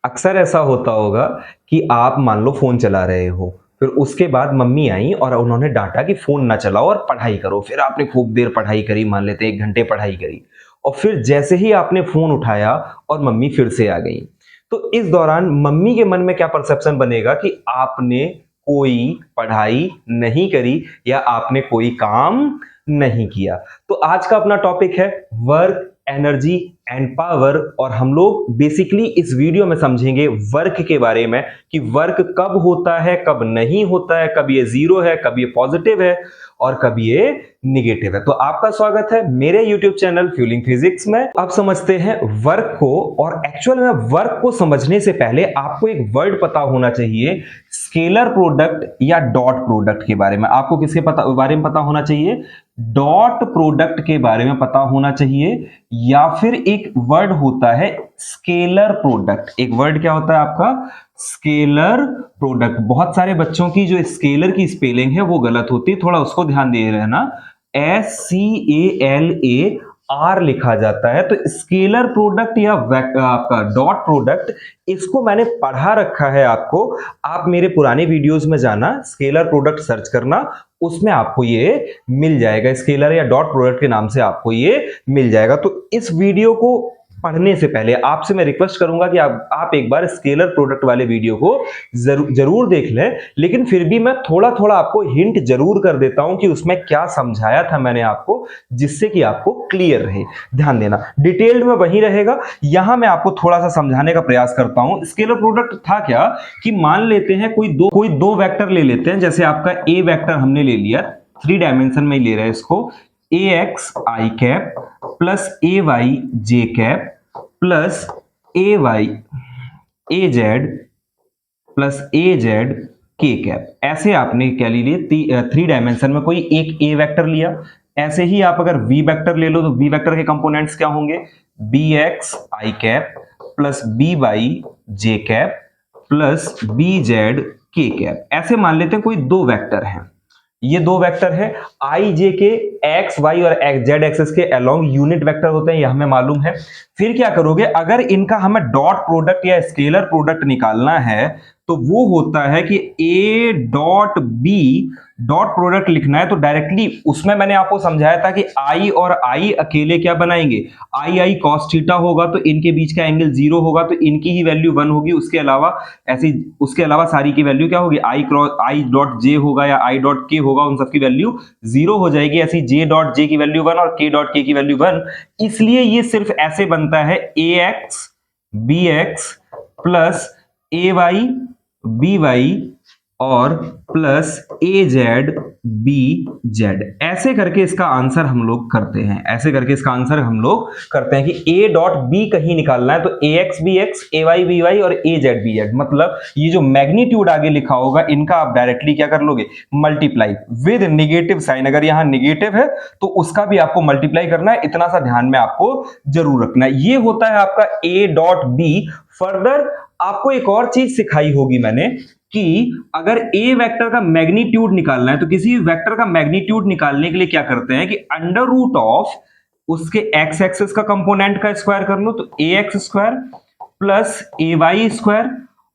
अक्सर ऐसा होता होगा कि आप मान लो फ़ोन चला रहे हो, फिर उसके बाद मम्मी आईं और उन्होंने डाँटा कि फ़ोन ना चलाओ और पढ़ाई करो। फिर आपने खूब देर पढ़ाई करी, मान लेते हैं 1 घंटे पढ़ाई करी और फिर जैसे ही आपने फ़ोन उठाया और मम्मी फिर से आ गईं। तो इस दौरान मम्मी के मन में क्या परसेप्शन बनेगा कि आपने कोई पढ़ाई नहीं करी या आपने कोई काम नहीं किया। तो आज का अपना टॉपिक है वर्क, एनर्जी एंड पावर और हम लोग बेसिकली इस वीडियो में समझेंगे वर्क के बारे में कि वर्क कब होता है, कब नहीं होता है, कब ये जीरो है, कब ये पॉजिटिव है और कब ये निगेटिव है। तो आपका स्वागत है मेरे YouTube चैनल फ्यूलिंग फिजिक्स में। अब समझते हैं वर्क को। और एक्चुअल में वर्क को समझने से पहले आपको एक वर्ड पता होना चाहिए, स्केलर प्रोडक्ट या डॉट प्रोडक्ट के बारे में। आपको किसके बारे में पता होना चाहिए? डॉट प्रोडक्ट के बारे में पता होना चाहिए। या फिर एक वर्ड होता है स्केलर प्रोडक्ट। एक वर्ड क्या होता है आपका? Scalar product. बहुत सारे बच्चों की जो स्केलर की स्पेलिंग है वो गलत होती है, थोड़ा उसको ध्यान दे रहना। SCALAR लिखा जाता है। तो स्केलर प्रोडक्ट या आपका डॉट प्रोडक्ट, इसको मैंने पढ़ा रखा है आपको। आप मेरे पुराने वीडियोस में जाना, स्केलर प्रोडक्ट सर्च करना, उसमें आपको ये मिल जाएगा। स्केलर या डॉट प्रोडक्ट के नाम से आपको ये मिल जाएगा। तो इस वीडियो को पढ़ने से पहले आपसे मैं रिक्वेस्ट करूंगा कि आप एक बार स्केलर प्रोडक्ट वाले वीडियो को जरूर देख लें। लेकिन फिर भी मैं थोड़ा थोड़ा आपको हिंट जरूर कर देता हूं कि उसमें क्या समझाया था मैंने आपको, जिससे कि आपको क्लियर रहे। ध्यान देना, डिटेल्ड में वही रहेगा। यहां मैं आपको थोड़ा सा समझाने का प्रयास करता हूं। स्केलर प्रोडक्ट था क्या कि मान लेते हैं कोई दो वेक्टर ले लेते हैं। जैसे आपका ए वेक्टर हमने ले लिया, 3 डायमेंशन में ही ले रहे हैं इसको। ax i cap plus ay j cap plus ay az plus az k cap. ऐसे आपने क्या ले लिए? 3 डायमेंशन में कोई एक ए वेक्टर लिया। ऐसे ही आप अगर वी वेक्टर ले लो तो वी वेक्टर के कंपोनेंट्स क्या होंगे? bx i cap plus by j cap plus bz k cap. ऐसे मान लेते हैं कोई दो वेक्टर हैं। ये दो वेक्टर है, आई जे के एक्स वाई और जेड एक्सिस के अलोंग यूनिट वेक्टर होते हैं, यह हमें मालूम है। फिर क्या करोगे? अगर इनका हमें डॉट प्रोडक्ट या स्केलर प्रोडक्ट निकालना है तो वो होता है कि A dot B dot product लिखना है। तो डायरेक्टली उसमें मैंने आपको समझाया था कि आई और आई अकेले क्या बनाएंगे? आई आई कॉस थीटा होगा तो इनके बीच का एंगल 0 होगा, तो इनकी ही वैल्यू 1 होगी। उसके अलावा सारी की वैल्यू क्या होगी? आई डॉट जे होगा या आई डॉट के होगा, उन सबकी वैल्यू 0 हो जाएगी। ऐसी जे डॉट जे की वैल्यू 1 और के डॉट के की वैल्यू 1। इसलिए ये सिर्फ ऐसे बनता है ए एक्स बी एक्स प्लस ए वाई बी वाई और प्लस ए जेड बी जेड। ऐसे करके इसका आंसर हम लोग करते हैं। ऐसे करके इसका आंसर हम लोग करते हैं कि ए डॉट बी कहीं निकालना है तो ए एक्स बी एक्स, ए वाई बी वाई और ए जेड बी जेड। मतलब ये जो मैग्नीट्यूड आगे लिखा होगा इनका आप डायरेक्टली क्या कर लोगे? Multiply with negative sign. अगर यहां नेगेटिव है तो उसका भी आपको मल्टीप्लाई करना है। इतना सा ध्यान में आपको जरूर रखना है। ये होता है आपका ए डॉट बी। फर्दर आपको एक और चीज सिखाई होगी मैंने कि अगर ए वेक्टर का मैग्नीट्यूड निकालना है तो किसी वेक्टर का मैग्नीट्यूड निकालने के लिए क्या करते हैं कि अंडर रूट ऑफ उसके एक्स एक्सिस का कंपोनेंट का स्क्वायर कर लो। तो ए एक्स स्क्वायर प्लस ए वाई स्क्वायर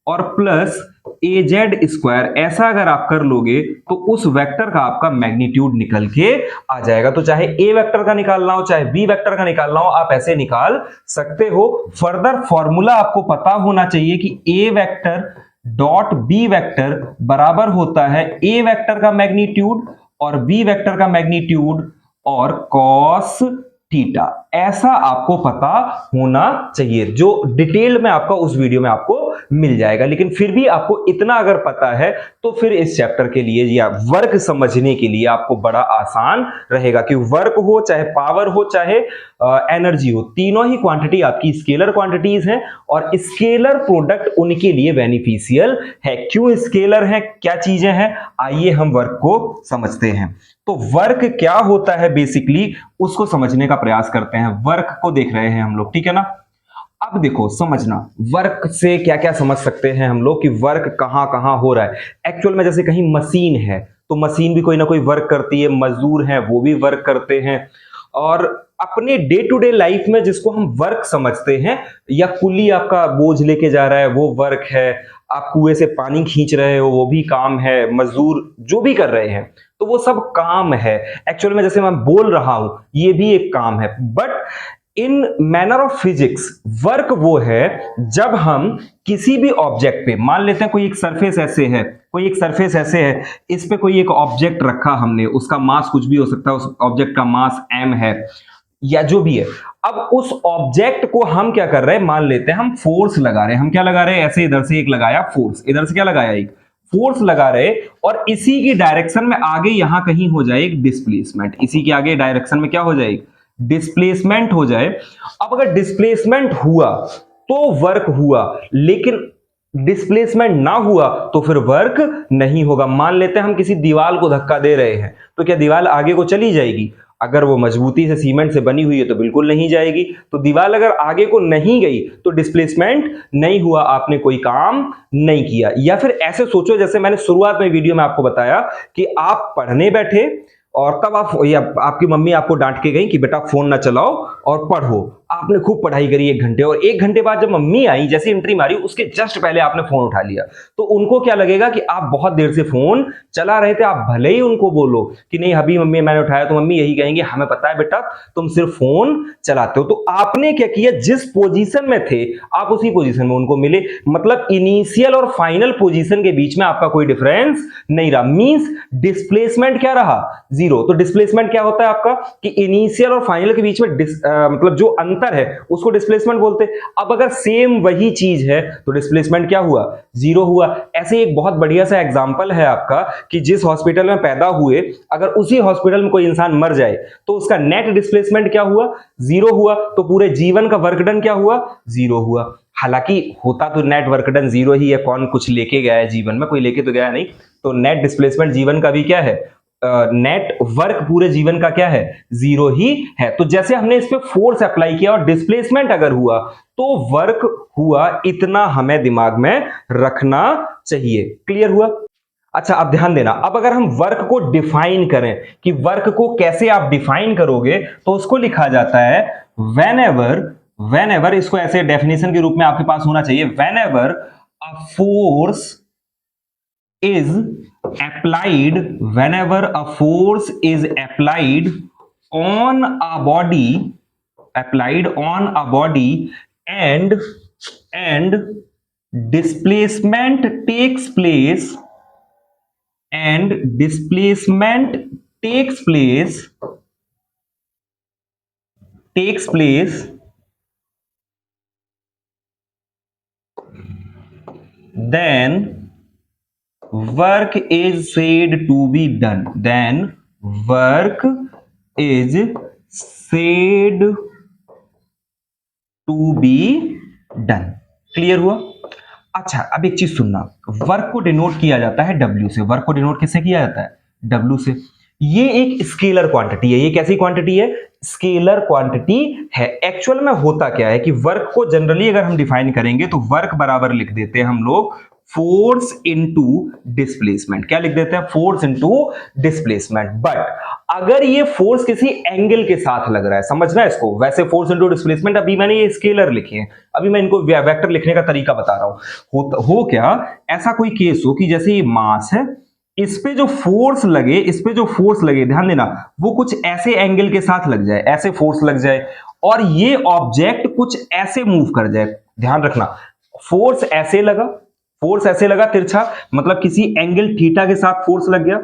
और प्लस ए जेड स्क्वायर। ऐसा अगर आप कर लोगे तो उस वेक्टर का आपका मैग्नीट्यूड निकल के आ जाएगा। तो चाहे ए वेक्टर का निकालना हो चाहे बी वेक्टर का निकालना हो, आप ऐसे निकाल सकते हो। फर्दर फॉर्मूला आपको पता होना चाहिए कि ए वेक्टर डॉट बी वेक्टर बराबर होता है ए वेक्टर का मैग्नीट्यूड और बी वेक्टर का मैग्नीट्यूड और कॉस थीटा। ऐसा आपको पता होना चाहिए, जो डिटेल में आपका उस वीडियो में आपको मिल जाएगा। लेकिन फिर भी आपको इतना अगर पता है तो फिर इस चैप्टर के लिए या वर्क समझने के लिए आपको बड़ा आसान रहेगा कि वर्क हो चाहे पावर हो चाहे एनर्जी हो, तीनों ही क्वांटिटी आपकी स्केलर क्वांटिटीज हैं और स्केलर प्रोडक्ट उनके लिए बेनिफिशियल है। क्यों स्केलर है, क्या चीजें हैं, आइए हम वर्क को समझते हैं। तो वर्क क्या होता है बेसिकली उसको समझने का प्रयास करते हैं। वर्क को देख रहे हैं हम लोग, ठीक है ना। अब देखो समझना, वर्क से क्या क्या समझ सकते हैं हम लोग कि वर्क कहां कहां हो रहा है। एक्चुअल में जैसे कहीं मशीन है तो मशीन भी कोई ना कोई वर्क करती है, मजदूर हैं वो भी वर्क करते हैं। और अपने डे टू डे लाइफ में जिसको हम वर्क समझते हैं, या कुली आपका बोझ लेके जा रहा है वो वर्क है, आप कुएं से पानी खींच रहे हो वो भी काम है, मजदूर जो भी कर रहे हैं तो वो सब काम है। एक्चुअल में जैसे मैं बोल रहा हूं ये भी एक काम है। But in manner of physics work वो है जब हम किसी भी ऑब्जेक्ट पे, मान लेते हैं कोई एक सरफेस ऐसे है, कोई एक सरफेस ऐसे है, इस पे कोई एक ऑब्जेक्ट रखा हमने, उसका मास कुछ भी हो सकता है, उस ऑब्जेक्ट का मास m है या जो भी है। अब उस ऑब्जेक्ट को हम क्या कर रहे हैं, मान लेते हैं हम फोर्स लगा रहे हैं। हम क्या लगा रहे हैं, ऐसे इधर से एक लगाया फोर्स, इधर से क्या लगाया, एक फोर्स लगा रहे, और इसी की डायरेक्शन में आगे यहां कहीं हो जाए एक डिस्प्लेसमेंट, इसी के आगे डायरेक्शन में क्या हो जाए, डिस्प्लेसमेंट हो जाए। अब अगर डिस्प्लेसमेंट हुआ तो वर्क हुआ, लेकिन डिस्प्लेसमेंट ना हुआ तो फिर वर्क नहीं होगा। मान लेते हैं हम किसी दीवार को धक्का दे रहे हैं, तो क्या दीवार आगे को चली जाएगी? अगर वो मजबूती से सीमेंट से बनी हुई है तो बिल्कुल नहीं जाएगी। तो दीवार अगर आगे को नहीं गई तो डिस्प्लेसमेंट नहीं हुआ, आपने कोई काम नहीं किया। या फिर ऐसे सोचो, जैसे मैंने शुरुआत में वीडियो में आपको बताया कि आप पढ़ने बैठे और तब आप, या आपकी मम्मी आपको डांट के गई कि बेटा फोन ना चलाओ और पढ़ो। आपने खूब पढ़ाई करी 1 घंटे, और 1 घंटे बाद जब मम्मी आई, जैसे एंट्री मारी, उसके जस्ट पहले आपने फोन उठा लिया, तो उनको क्या लगेगा कि आप बहुत देर से फोन चला रहे थे। आप भले ही उनको बोलो कि नहीं अभी मम्मी मैंने उठाया, तो मम्मी यही कहेंगे हमें पता है बेटा तुम सिर्फ फोन चलाते हो। तो आपने क्या किया, जिस पोजीशन में थे आप उसी पोजीशन में उनको मिले, मतलब इनिशियल और फाइनल पोजीशन के बीच में आपका कोई डिफरेंस नहीं रहा। मींस डिस्प्लेसमेंट क्या रहा, जीरो। तो डिस्प्लेसमेंट क्या होता है आपका, कि इनिशियल और फाइनल के बीच में मतलब जो अंतर है उसको डिस्प्लेसमेंट बोलते हैं। अब अगर सेम वही चीज है तो डिस्प्लेसमेंट क्या हुआ, जीरो हुआ। ऐसे एक बहुत बढ़िया सा एग्जांपल है आपका कि जिस हॉस्पिटल में पैदा हुए, अगर उसी हॉस्पिटल में कोई इंसान मर जाए तो उसका नेट डिस्प्लेसमेंट क्या हुआ, जीरो हुआ। तो पूरे जीवन का वर्क डन क्या हुआ, जीरो हुआ। हालांकि होता तो नेट वर्क डन जीरो ही है, कौन कुछ लेके गया है जीवन में, कोई लेके तो गया नहीं। तो नेट डिस्प्लेसमेंट जीवन का भी क्या है, नेट वर्क पूरे जीवन का क्या है, जीरो ही है। तो जैसे हमने इस पे फोर्स अप्लाई किया और डिस्प्लेसमेंट अगर हुआ तो वर्क हुआ, इतना हमें दिमाग में रखना चाहिए। क्लियर हुआ? अच्छा अब ध्यान देना, अब अगर हम वर्क को डिफाइन करें कि वर्क को कैसे आप डिफाइन करोगे, तो उसको लिखा जाता है वेन एवर, इसको ऐसे डेफिनेशन के रूप में आपके पास होना चाहिए, when ever a force is applied, whenever a force is applied on a body, and displacement takes place, then work is said to be done, work is said to be done। Clear हुआ? अच्छा अब एक चीज सुनना, work को denote किया जाता है W से। वर्क को डिनोट किससे किया जाता है, W से। ये एक स्केलर क्वांटिटी है। ये कैसी क्वांटिटी है, स्केलर क्वांटिटी है। एक्चुअल में होता क्या है कि वर्क को जनरली अगर हम डिफाइन करेंगे तो वर्क बराबर लिख देते हैं हम लोग फोर्स इनटू डिस्प्लेसमेंट। क्या लिख देते हैं, फोर्स इनटू डिस्प्लेसमेंट। बट अगर ये फोर्स किसी एंगल के साथ लग रहा है, समझना इसको, वैसे फोर्स इनटू डिस्प्लेसमेंट, अभी मैंने ये स्केलर लिखे हैं, अभी मैं इनको वेक्टर लिखने का तरीका बता रहा हूं। हो क्या ऐसा कोई केस हो कि जैसे ये मास है, इस पे जो फोर्स लगे, ध्यान देना, वो कुछ ऐसे एंगल के साथ लग जाए, ऐसे फोर्स लग जाए, और ये ऑब्जेक्ट कुछ ऐसे मूव कर जाए। ध्यान रखना, फोर्स ऐसे लगा तिरछा, मतलब किसी एंगल थीटा के साथ फोर्स लग गया,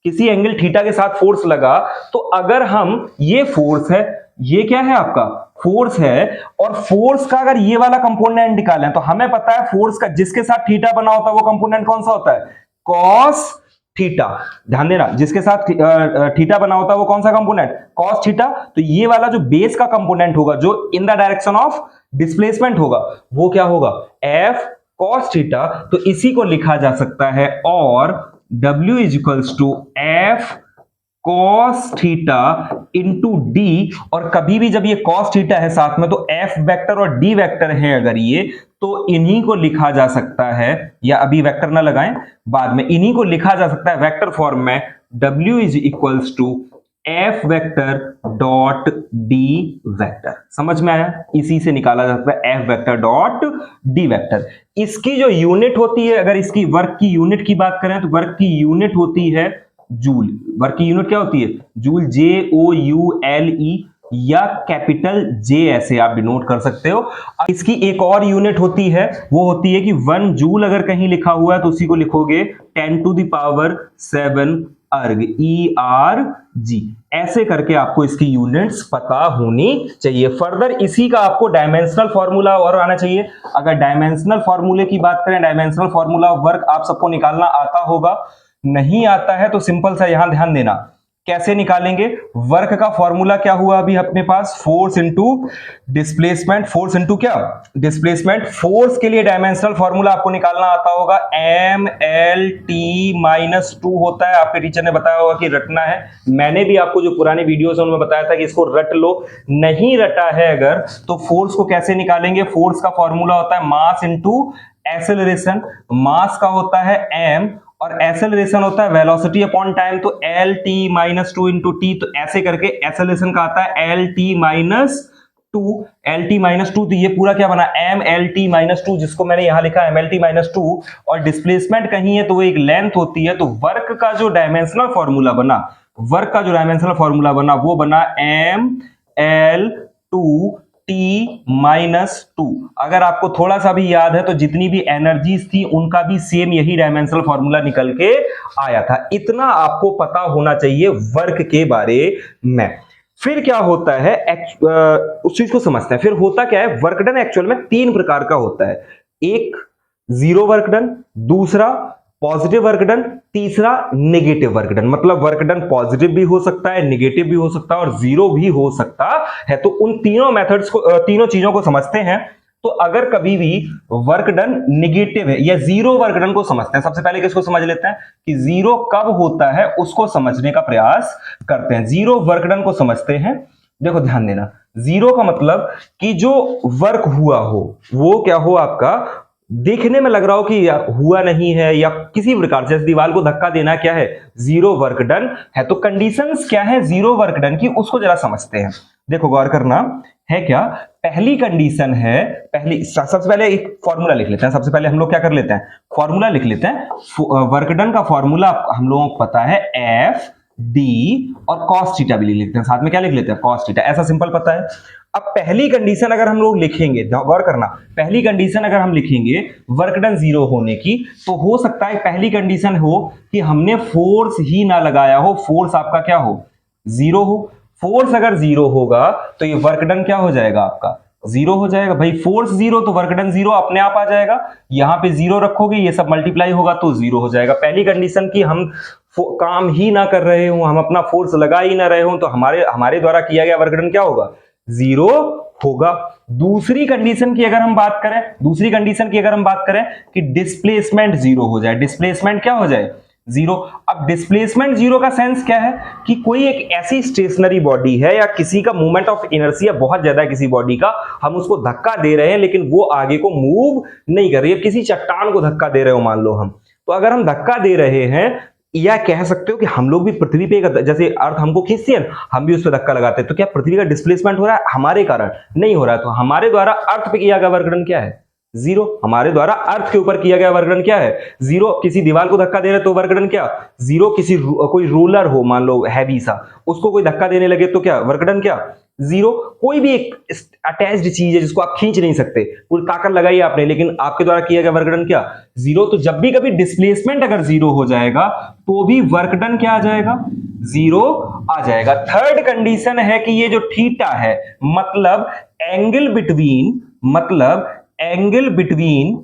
किसी एंगल थीटा के साथ फोर्स लगा। तो अगर हम, ये फोर्स है, ये क्या है आपका फोर्स है, और फोर्स का अगर ये वाला कंपोनेंट निकालें तो हमें पता है फोर्स का जिसके साथ थीटा बना होता है वो कंपोनेंट कौन सा होता है, कॉस थीटा। ध्यान देना, जिसके साथ थीटा बना होता है वो कौन सा कंपोनेंट, कॉस थीटा। तो ये वाला जो बेस का कंपोनेंट होगा, जो in the direction of displacement होगा, वो क्या होगा, एफ कॉस थीटा। तो इसी को लिखा जा सकता है, और W is equals to F cos theta into D. और कभी भी जब ये कॉस थीटा है साथ में, तो एफ वेक्टर और डी वेक्टर है अगर ये, तो इन्हीं को लिखा जा सकता है, या अभी वेक्टर ना लगाएं, बाद में इन्हीं को लिखा जा सकता है वेक्टर फॉर्म में, W is equals to F vector dot D vector. समझ में आया? इसी से निकाला जाता है F vector dot D vector. इसकी जो यूनिट होती है, अगर इसकी वर्क की यूनिट की बात करें तो वर्क की यूनिट होती है जूल। वर्क की यूनिट क्या होती है? जूल, JOULE, या कैपिटल J ऐसे आप डिनोट कर सकते हो। इसकी एक और यूनिट होती है, वो होती है कि 1 जूल अगर कहीं लिखा हुआ है तो उसी को लिखोगे 10⁷ अर्ग, ERG। ऐसे करके आपको इसकी यूनिट्स पता होनी चाहिए। फर्दर इसी का आपको डायमेंशनल फॉर्मूला और आना चाहिए। अगर डायमेंशनल फॉर्मूले की बात करें, डायमेंशनल फॉर्मूला ऑफ वर्क आप सबको निकालना आता होगा। नहीं आता है तो सिंपल सा यहां ध्यान देना, कैसे निकालेंगे? वर्क का फॉर्मूला क्या हुआ अभी अपने पास? Force into displacement. Force into क्या? डिस्प्लेसमेंट। फोर्स के लिए डायमेंशनल फॉर्मूला आपको निकालना आता होगा, MLT-2 होता है। आपके टीचर ने बताया होगा कि रटना है। मैंने भी आपको जो पुराने वीडियोस हैं उनमें बताया था कि इसको रट लो। नहीं रटा है अगर तो फोर्स को कैसे निकालेंगे? फोर्स का फॉर्मूला होता है मास इंटू एक्सेलरेशन। मास का होता है m और एक्सेलरेशन होता है वेलोसिटी अपॉन टाइम, तो LT-2 इंटू टी। तो ऐसे करके एक्सेलरेशन का आता है LT-2। LT-2 तो ये पूरा क्या बना? MLT-2, जिसको मैंने यहां लिखा MLT-2। और डिस्प्लेसमेंट कहीं है तो वो एक लेंथ होती है। तो वर्क का जो डायमेंशनल फॉर्मूला बना, वर्क का जो डायमेंशनल फॉर्मूला बना वो बना ML2T-2। अगर आपको थोड़ा सा भी याद है तो जितनी भी एनर्जीज थी उनका भी सेम यही डायमेंशनल फॉर्मूला निकल के आया था। इतना आपको पता होना चाहिए वर्क के बारे में। फिर क्या होता है, उस चीज को समझते हैं। फिर होता क्या है, वर्क डन एक्चुअल में 3 प्रकार का होता है। एक जीरो वर्क डन, दूसरा पॉजिटिव वर्क डन, तीसरा नेगेटिव वर्क डन। मतलब वर्क डन पॉजिटिव भी हो सकता है, नेगेटिव भी हो सकता है और जीरो भी हो सकता है। तो उन तीनों मेथड्स को, तीनों चीजों को समझते हैं। तो अगर कभी भी वर्क डन नेगेटिव है या जीरो वर्क डन को समझते हैं, सबसे पहले किसको समझ लेते हैं कि जीरो कब होता है उसको समझने का प्रयास करते हैं। जीरो वर्क डन को समझते हैं। देखो ध्यान देना, जीरो का मतलब कि जो वर्क हुआ हो वो क्या हो, आपका देखने में लग रहा हो कि हुआ नहीं है या किसी प्रकार से दीवार को धक्का देना, क्या है? जीरो वर्क डन है। तो कंडीशंस क्या है जीरो वर्क डन की, उसको जरा समझते हैं। देखो गौर करना है क्या। पहली कंडीशन है, सबसे पहले एक फॉर्मूला लिख लेते हैं। सबसे पहले हम लोग क्या कर लेते हैं, फॉर्मूला लिख लेते हैं। वर्क डन का फॉर्मूला हम लोगों को पता है एफ डी और कॉस थीटा भी लिख लेते हैं। साथ में क्या लिख लेते हैं? Cos theta. ऐसा सिंपल पता है। अब पहली कंडीशन अगर हम लोग लिखेंगे, गौर करना, पहली कंडीशन अगर हम लिखेंगे वर्क डन जीरो होने की, तो हो सकता है पहली कंडीशन हो कि हमने फोर्स ही ना लगाया हो, फोर्स आपका क्या हो? जीरो हो। फोर्स अगर जीरो होगा तो ये वर्क डन क्या हो जाएगा? आपका जीरो हो जाएगा। भाई फोर्स जीरो तो वर्क डन जीरो अपने आप आ जाएगा। यहां पे जीरो रखोगे, ये सब मल्टीप्लाई होगा तो जीरो हो जाएगा। पहली कंडीशन की हम काम ही ना कर रहे हो, हम अपना फोर्स लगा ही ना रहे हो, तो हमारे द्वारा किया गया वर्क डन क्या होगा? जीरो होगा। दूसरी कंडीशन की अगर हम बात करें कि डिस्प्लेसमेंट जीरो हो जाए, डिस्प्लेसमेंट क्या हो जाए? जीरो। अब डिस्प्लेसमेंट जीरो का सेंस क्या है कि कोई एक ऐसी स्टेशनरी बॉडी है या किसी का मूवमेंट ऑफ इनर्शिया बहुत ज्यादा है किसी बॉडी का, हम उसको धक्का दे रहे हैं लेकिन वो आगे को मूव नहीं कर रही है। किसी चट्टान को धक्का दे रहे हो मान लो हम, तो अगर हम धक्का दे रहे हैं, या कह सकते हो कि हम लोग भी पृथ्वी पे, जैसे अर्थ हमको खींचती है, हम भी उस पर धक्का लगाते हैं, तो क्या पृथ्वी का डिस्प्लेसमेंट हो रहा है? हमारे कारण नहीं हो रहा है। तो हमारे द्वारा अर्थ पे किया गया वर्क डन क्या है? जीरो। हमारे द्वारा अर्थ के ऊपर किया गया वर्क डन क्या है? जीरो। किसी दीवार को धक्का दे रहे तो वर्क डन क्या? जीरो। किसी कोई रोलर हो मान लो हैवी सा, उसको कोई धक्का देने लगे तो क्या वर्क डन? क्या? जीरो। कोई भी एक अटैच्ड चीज है जिसको आप खींच नहीं सकते, पूरी ताकत लगाई आपने, लेकिन आपके द्वारा किया गया वर्क डन क्या? जीरो। तो जब भी कभी डिस्प्लेसमेंट अगर जीरो हो जाएगा तो भी वर्क डन क्या आ जाएगा? जीरो आ जाएगा। थर्ड कंडीशन है कि ये जो थीटा है, मतलब angle between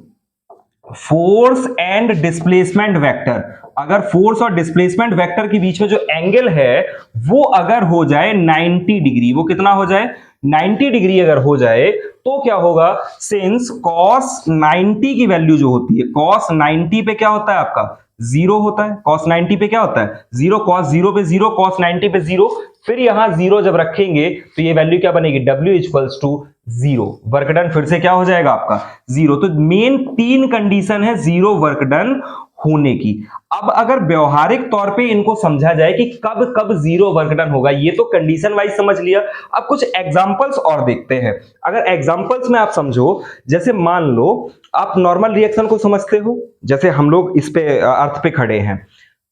force and displacement vector, अगर फोर्स और डिस्प्लेसमेंट वेक्टर के बीच में जो एंगल है वो अगर हो जाए 90 डिग्री, वो कितना हो जाए? 90 डिग्री अगर हो जाए तो क्या होगा? सिंस cos 90 की वैल्यू जो होती है, cos 90 पे क्या होता है आपका? जीरो होता है। cos 90 पे क्या होता है? जीरो। cos 0 पे जीरो, cos 90 पे जीरो। फिर यहां जीरो जब रखेंगे तो ये वैल्यू क्या बनेगी? W equals to zero. Work done फिर से क्या हो जाएगा आपका? जीरो। तो मेन 3 कंडीशन है जीरो वर्क डन होने की। अब अगर व्यवहारिक तौर पे इनको समझा जाए कि कब कब जीरो वर्क डन होगा, ये तो कंडीशन वाइज समझ लिया। अब कुछ एग्जांपल्स और देखते हैं। अगर एग्जांपल्स में आप समझो, जैसे मान लो आप नॉर्मल रिएक्शन को समझते हो, जैसे हम लोग इस पे अर्थ पे खड़े हैं,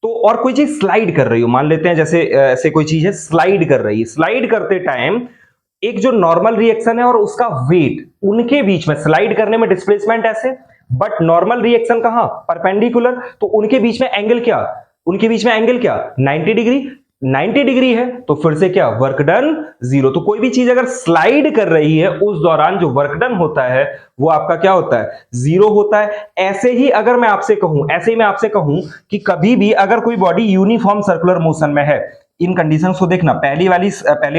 तो और कोई चीज स्लाइड कर रही हो, मान लेते हैं जैसे ऐसे कोई चीज है स्लाइड कर रही है, स्लाइड करते टाइम एक जो नॉर्मल रिएक्शन है और उसका वेट, उनके बीच में स्लाइड करने में डिस्प्लेसमेंट ऐसे, बट नॉर्मल रिएक्शन कहां, परपेंडिकुलर, तो उनके बीच में एंगल क्या, उनके बीच में एंगल क्या, 90 डिग्री, 90 डिग्री है, तो फिर से क्या, वर्क डन जीरो। तो कोई भी चीज अगर स्लाइड कर रही है उस दौरान जो वर्क डन होता है वो आपका क्या होता है, जीरो होता है। ऐसे ही अगर मैं आपसे कहूं, ऐसे ही मैं आपसे कहूं कि कभी भी अगर कोई बॉडी यूनिफॉर्म सर्कुलर मोशन में है, इन कंडीशन को देखना, पहली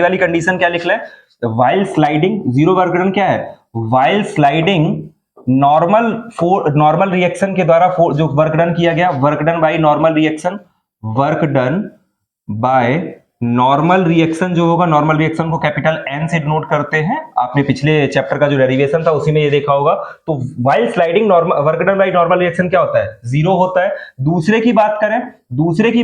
वाली कंडीशन क्या लिख लें, while sliding, zero work done क्या है, वाइल स्लाइडिंग नॉर्मल रिएक्शन के द्वारा जो वर्क डन किया गया, work done by normal reaction, work done by normal reaction जो होगा, नॉर्मल रिएक्शन को कैपिटल एन से डिनोट करते हैं, आपने पिछले चैप्टर का जो डेरिवेशन था उसी में ये देखा होगा। तो while sliding work done by normal reaction क्या होता है, जीरो होता है। दूसरे की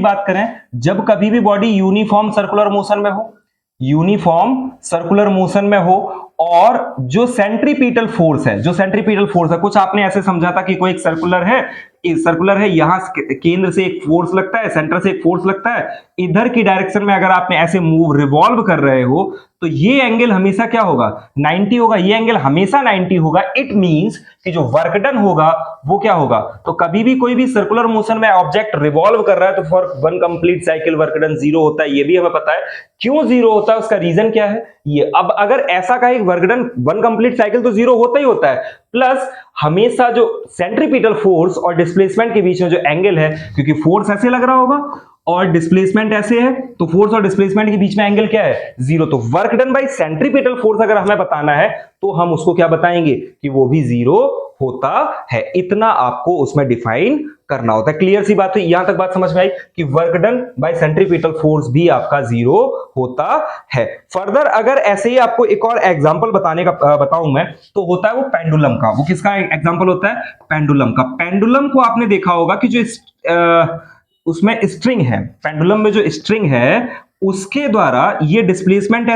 बात करें, जब कभी भी बॉडी यूनिफॉर्म सर्कुलर मोशन में हो, यूनिफॉर्म सर्कुलर मोशन में हो, और जो सेंट्रीपिटल फोर्स है, कुछ आपने ऐसे समझा था कि कोई एक सर्कुलर है, यहां केंद्र से एक फोर्स लगता है, सेंटर से एक फोर्स लगता है, इधर की डायरेक्शन में अगर आपने ऐसे मूव रिवॉल्व कर रहे हो तो ये एंगल हमेशा क्या होगा, 90 होगा, ये एंगल हमेशा 90 होगा। इट मींस कि जो वर्क डन होगा वो क्या होगा, तो कभी भी कोई भी सर्कुलर मोशन में ऑब्जेक्ट रिवॉल्व कर रहा है तो for one complete cycle work done zero होता है, ये भी हमें पता है। क्यों जीरो होता है, उसका रीजन क्या है ये। अब अगर ऐसा का एक work done one complete cycle तो जीरो होता ही होता है, प्लस हमेशा जो सेंट्रीपिटल फोर्स और डिस्प्लेसमेंट के बीच में जो एंगल है, क्योंकि फोर्स ऐसे लग रहा होगा और डिस्प्लेसमेंट ऐसे है, तो फोर्स और डिस्प्लेसमेंट के बीच में एंगल क्या है, जीरो। तो work done by centripetal force अगर हमें बताना है तो हम उसको क्या बताएंगे कि वो भी जीरो होता है। इतना आपको उसमें डिफाइन करना होता है। क्लियर सी बात है, यहां तक बात समझ में आई कि work done by centripetal force भी आपका जीरो होता है। फर्दर अगर ऐसे ही आपको एक और एग्जांपल बताऊं मैं, तो होता है वो पेंडुलम का। वो किसका एग्जांपल होता है, पेंडुलम का। पेंडुलम को आपने देखा होगा कि जो उसमें स्ट्रिंग है, पेंडुलम में जो स्ट्रिंग है उसके द्वारा ये डिस्प्लेसमेंट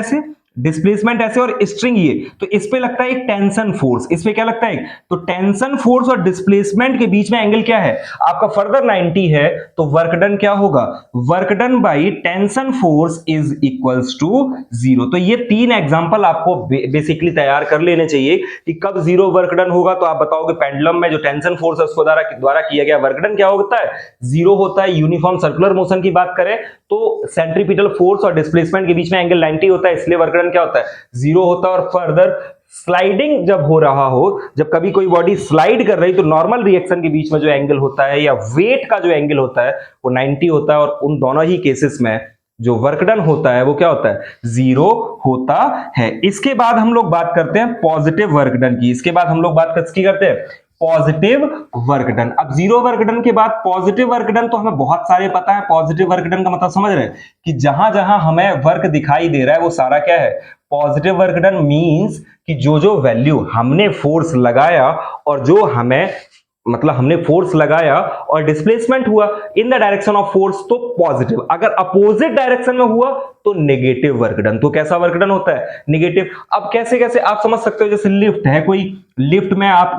ऐसे और स्ट्रिंग ये, तो इस पे लगता है एक टेंशन फोर्स। इस पे क्या लगता है, तो टेंशन फोर्स और डिस्प्लेसमेंट के बीच में एंगल क्या है आपका, फर्दर 90 है, तो वर्क डन क्या होगा, work done by tension force is equals to zero. तो ये तीन एग्जांपल आपको बेसिकली तैयार कर लेने चाहिए कि कब जीरो वर्क डन होगा। तो आप बताओगे पेंडुलम में जो टेंशन फोर्स है उसको द्वारा किया गया वर्क डन क्या होता है, जीरो होता है। यूनिफॉर्म सर्कुलर मोशन की बात करें तो सेंट्रीपिटल फोर्स और डिस्प्लेसमेंट के बीच में एंगल 90 होता है, इसलिए वर्क डन क्या होता है, जीरो होता है। और फर्दर स्लाइडिंग जब हो रहा हो, जब कभी कोई बॉडी स्लाइड कर रही तो नॉर्मल रिएक्शन के बीच में जो एंगल होता है या वेट का जो एंगल होता है वो 90 होता है, और उन दोनों ही केसेस में जो वर्क डन होता है वो क्या होता है, जीरो होता है। इसके बाद हम लोग बात करते हैं पॉजिटिव वर्क डन की। इसके बाद हम लोग बात किसकी करते हैं, पॉजिटिव वर्क डन। अब जीरो वर्क डन के बाद पॉजिटिव वर्क डन तो हमें बहुत सारे पता है। पॉजिटिव वर्क डन का मतलब समझ रहे हैं कि जहां जहां हमें वर्क दिखाई दे रहा है वो सारा क्या है, पॉजिटिव वर्क डन। मींस कि जो वैल्यू हमने फोर्स लगाया और जो हमें मतलब हमने फोर्स लगाया और डिस्प्लेसमेंट हुआ in the direction of force तो पॉजिटिव, अगर अपोजिट डायरेक्शन में हुआ तो नेगेटिव वर्क डन। तो कैसा वर्क डन होता है, नेगेटिव। अब कैसे कैसे आप समझ सकते हो, जैसे लिफ्ट है, कोई लिफ्ट में आप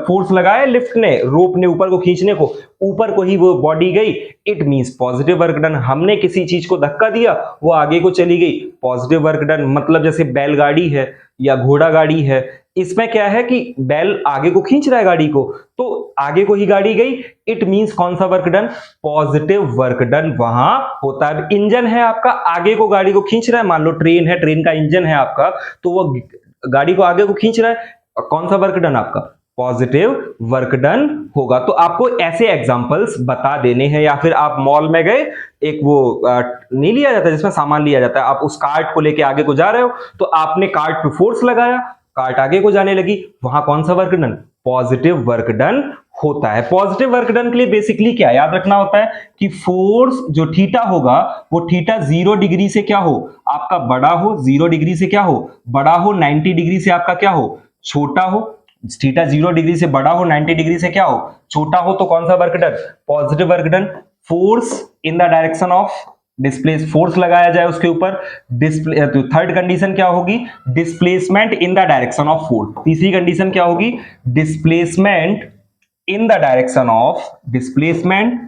फोर्स लगाए, लिफ्ट ने रोप ने ऊपर को खींचने को, ऊपर को ही वो बॉडी गई, it means positive work done. हमने किसी चीज को धक्का दिया वो आगे को चली गई, पॉजिटिव वर्क डन। मतलब जैसे बैलगाड़ी है या घोड़ा गाड़ी है, इसमें क्या है कि बैल आगे को खींच रहा है गाड़ी को, तो आगे को ही गाड़ी गई, इट मींस कौन सा work done, positive work done वहां होता है। इंजन है आपका, आगे को गाड़ी को खींच रहा है, मान लो ट्रेन है, ट्रेन का इंजन है आपका, तो वो गाड़ी को आगे को खींच रहा है, कौन सा वर्क डन आपका, पॉजिटिव वर्क डन होगा। तो आपको ऐसे एग्जांपल्स बता देने हैं। या फिर आप मॉल में गए, एक वो नहीं लिया जाता जिसमें सामान लिया जाता है, आप उस कार्ट को लेके आगे को जा रहे हो, तो आपने कार्ट पे फोर्स लगाया, कार्ट आगे को जाने लगी, वहां कौन सा work done, positive work done होता है। पॉजिटिव वर्क डन के लिए बेसिकली क्या याद रखना होता है कि फोर्स जो थीटा होगा वो थीटा 0 डिग्री से क्या हो, आपका बड़ा हो, 0 डिग्री से क्या हो, बड़ा हो, 90 डिग्री से आपका क्या हो, छोटा हो। थीटा 0 डिग्री से बड़ा हो, 90 डिग्री से क्या हो, छोटा हो, तो कौन सा work done, positive work done. Force in the direction of displace, force लगाया जाए उसके ऊपर। डिस्प्ले, तो थर्ड कंडीशन क्या होगी, displacement in the direction of force. तीसरी कंडीशन क्या होगी, displacement in the direction of, displacement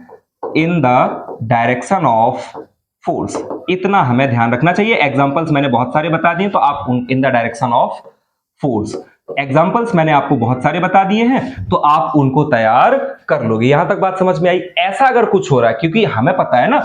in the direction of force. इतना हमें ध्यान रखना चाहिए। एग्जांपल्स मैंने बहुत सारे बता दिए, तो आप in the direction of force, examples मैंने आपको बहुत सारे बता दिए हैं, तो आप उनको तैयार कर लोगे। यहां तक बात समझ में आई। ऐसा अगर कुछ हो रहा है, क्योंकि हमें पता है ना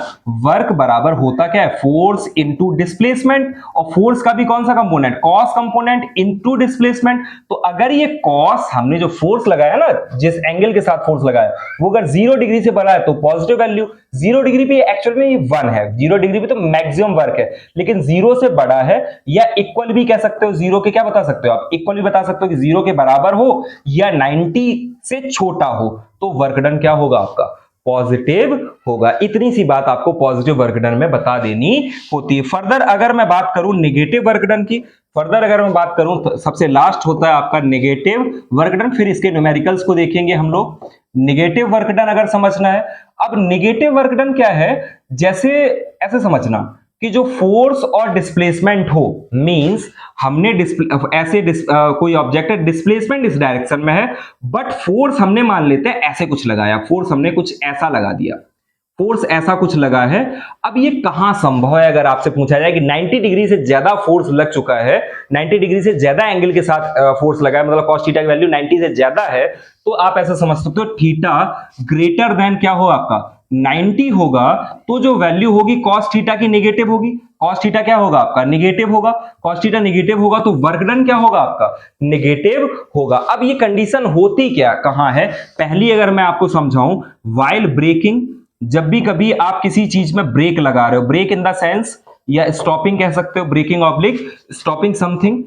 वर्क बराबर होता क्या है, फोर्स इनटू डिस्प्लेसमेंट, और फोर्स का भी कौन सा component, cos component into displacement. तो अगर ये कॉस, हमने जो फोर्स लगाया ना, जिस एंगल के साथ फोर्स लगाया, वो अगर 0 डिग्री से बड़ा है तो पॉजिटिव वैल्यू, 0 डिग्री पे एक्चुअल में ये 1 है, 0 डिग्री पे तो मैक्सिमम वर्क है, लेकिन 0 से बड़ा है या इक्वल भी कह सकते हो, 0 के क्या बता सकते हो आप, इक्वल भी बता सकते हो कि 0 के बराबर हो या 90 से छोटा हो, तो वर्क डन क्या होगा आपका, पॉजिटिव होगा। इतनी सी बात आपको पॉजिटिव वर्क डन में बता देनी होती है। फर्दर अगर मैं बात करूं नेगेटिव वर्क डन की, फर्दर अगर मैं बात करूं तो सबसे लास्ट होता है आपका नेगेटिव वर्क डन, फिर इसके न्यूमेरिकल्स को देखेंगे हम लोग। नेगेटिव वर्क डन अगर समझना है, अब नेगेटिव वर्क डन क्या है, जैसे ऐसे समझना कि जो फोर्स और डिस्प्लेसमेंट हो, मींस हमने ऐसे कोई ऑब्जेक्ट है, डिस्प्लेसमेंट इस डायरेक्शन में है, बट फोर्स हमने मान लेते हैं ऐसे कुछ लगाया, फोर्स हमने कुछ ऐसा लगा दिया, फोर्स ऐसा कुछ लगा है। अब ये कहां संभव है, अगर आपसे पूछा जाए कि 90 डिग्री से ज्यादा फोर्स लग चुका है, 90 डिग्री से ज्यादा एंगल के साथ फोर्स लगा है, मतलब cos थीटा की वैल्यू 90 से ज्यादा है, तो आप ऐसा समझ सकते हो थीटा ग्रेटर देन क्या हो आपका 90 होगा, तो जो वैल्यू होगी cos थीटा की नेगेटिव होगी। cos थीटा क्या होगा आपका, नेगेटिव होगा। cos थीटा नेगेटिव होगा तो वर्क डन क्या होगा आपका, नेगेटिव होगा। अब ये कंडीशन होती क्या कहां है, पहली अगर मैं आपको समझाऊं, व्हाइल ब्रेकिंग, जब भी कभी आप किसी चीज में ब्रेक लगा रहे हो, ब्रेक इन द सेंस या स्टॉपिंग कह सकते हो, ब्रेकिंग ऑब्लिक स्टॉपिंग समथिंग।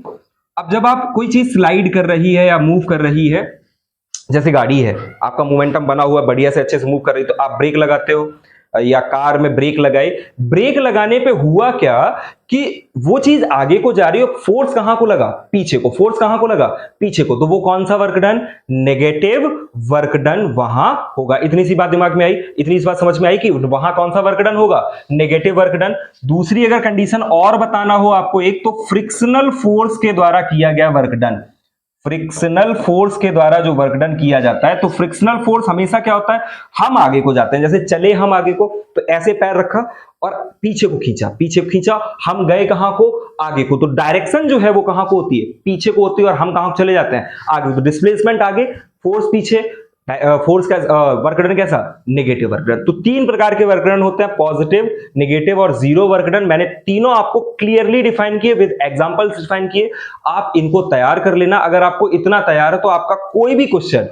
अब जब आप कोई चीज स्लाइड कर रही है या मूव कर रही है, जैसे गाड़ी है, आपका मोमेंटम बना हुआ बढ़िया से अच्छे से मूव कर रही, तो आप ब्रेक लगाते हो, या कार में ब्रेक लगाई, ब्रेक लगाने पे हुआ क्या कि वो चीज आगे को जा रही है, फोर्स कहां को लगा, पीछे को, फोर्स कहां को लगा, पीछे को, तो वो कौन सा work done, negative work done वहां होगा। इतनी सी बात दिमाग में आई, इतनी सी बात समझ में आई कि वहां कौन सा वर्क डन होगा, नेगेटिव वर्क डन। दूसरी अगर कंडीशन और बताना हो आपको एक, तो फ्रिक्शनल फोर्स के द्वारा किया गया वर्क डन, फ्रिक्शनल फोर्स के द्वारा जो वर्क डन किया जाता है, तो फ्रिक्शनल फोर्स हमेशा क्या होता है, हम आगे को जाते हैं, जैसे चले हम आगे को, तो ऐसे पैर रखा और पीछे को खींचा, पीछे को खींचा, हम गए कहां को, आगे को, तो डायरेक्शन जो है वो कहां को होती है, पीछे को होती है, और हम कहां चले जाते हैं, आगे। तो डिस्प्लेसमेंट आगे, फोर्स पीछे, फोर्स का वर्क डन कैसा, नेगेटिव वर्क डन। तो 3 प्रकार के वर्क डन होते हैं, पॉजिटिव, नेगेटिव और जीरो वर्क डन। मैंने तीनों आपको क्लियरली डिफाइन किए, विद एग्जांपल्स डिफाइन किए, आप इनको तैयार कर लेना। अगर आपको इतना तैयार है तो आपका कोई भी क्वेश्चन